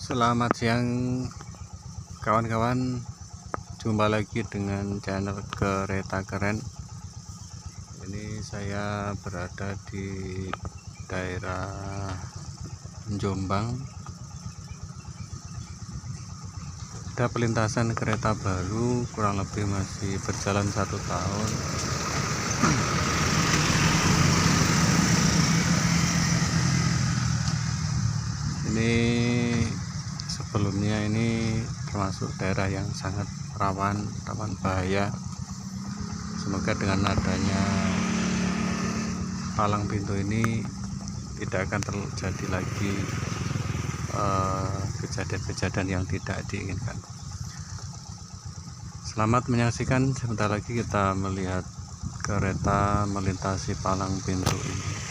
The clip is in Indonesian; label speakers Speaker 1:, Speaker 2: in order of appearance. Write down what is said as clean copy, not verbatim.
Speaker 1: Selamat siang kawan-kawan, jumpa lagi dengan channel Kereta Keren. Ini saya berada di daerah Jombang. Ada pelintasan kereta baru, kurang lebih masih berjalan 1 tahun. Ini sebelumnya ini termasuk daerah yang sangat rawan bahaya. Semoga dengan adanya palang pintu ini tidak akan terjadi lagi kejadian-kejadian yang tidak diinginkan. Selamat menyaksikan, sebentar lagi kita melihat kereta melintasi palang pintu ini.